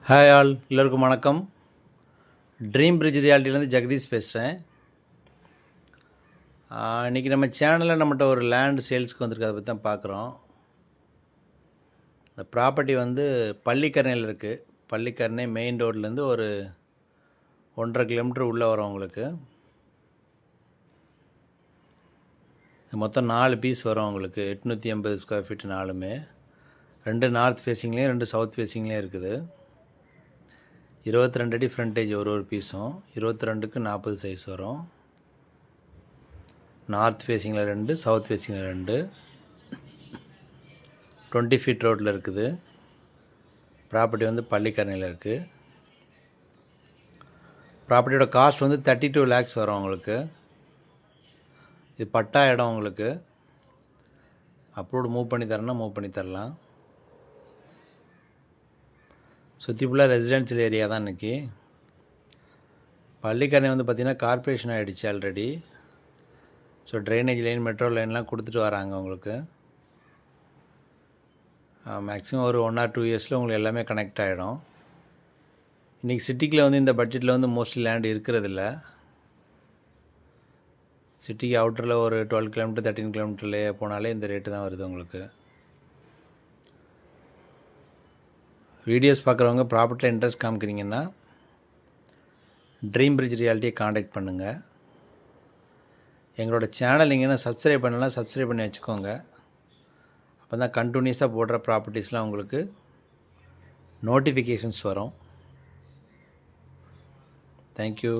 Hi all, எல்லோருக்கும் வணக்கம். Dream bridge ரியாலிட்டிலேருந்து Jagadish பேசுகிறேன். இன்றைக்கி நம்ம சேனலில் நம்மகிட்ட ஒரு லேண்ட் சேல்ஸ்க்கு வந்திருக்கு, அதை பற்றி தான் பார்க்குறோம். இந்த ப்ராப்பர்ட்டி வந்து பள்ளிக்கரணையில் இருக்குது. பள்ளிக்கரணை மெயின் ரோட்லேருந்து ஒரு 1.5 கிலோமீட்டர் உள்ளே வரும் உங்களுக்கு. மொத்தம் 4 பீஸ் வரும் உங்களுக்கு. 880 ஸ்கொயர் ஃபீட் நாலுமே. 2 நார்த் ஃபேஸிங்லேயும் 2 சவுத் ஃபேஸிங்லேயும் இருக்குது. 22 அடி ஃப்ரண்டேஜ் ஒரு பீஸும். 22க்கு 40 சைஸ் வரும். நார்த் ஃபேஸிங்கில் 2, சவுத் ஃபேஸிங்கில் 2. 20 ஃபீட் ரோட்டில் இருக்குது. ப்ராப்பர்ட்டி வந்து பள்ளிக்கரணையில் இருக்குது. ப்ராப்பர்ட்டியோட காஸ்ட் வந்து 32 lakhs வரும் உங்களுக்கு. இது பட்டா இடம் உங்களுக்கு. அப்ரூவ்டு மூவ் பண்ணி தரேன்னா மூவ் பண்ணி தரலாம். சுற்றி ஃபுல்லாக ரெசிடென்ஷியல் ஏரியா தான் இன்றைக்கி. பள்ளிக்கரணை வந்து பார்த்திங்கன்னா கார்ப்பரேஷன் ஆகிடுச்சு already. So drainage line, metro லைன்லாம் கொடுத்துட்டு வராங்க உங்களுக்கு. மேக்ஸிமம் ஒரு 1 or 2 இயர்ஸில் உங்களுக்கு எல்லாமே கனெக்ட் ஆகிடும். இன்றைக்கி சிட்டிக்குள்ளே வந்து இந்த பட்ஜெட்டில் வந்து மோஸ்ட்லி லேண்ட் இருக்கிறதில்ல. சிட்டிக்கு அவுட்டரில் ஒரு 12 கிலோமீட்டர் 13 கிலோமீட்டர்லேயே போனாலே இந்த ரேட்டு தான் வருது உங்களுக்கு. வீடியோஸ் பார்க்குறவங்க ப்ராப்பர்ட்டியில் இன்ட்ரெஸ்ட் காமிக்கிறீங்கன்னா ட்ரீம் பிரிட்ஜ் ரியாலிட்டியை காண்டாக்ட் பண்ணுங்கள். எங்களோட சேனல் நீங்கள் என்ன சப்ஸ்கிரைப் பண்ணலாம், சப்ஸ்கிரைப் பண்ணி வச்சுக்கோங்க. அப்போ தான் கண்டினியூஸாக போடுற ப்ராப்பர்ட்டிஸ்லாம் உங்களுக்கு நோட்டிஃபிகேஷன்ஸ் வரும். தேங்க்யூ.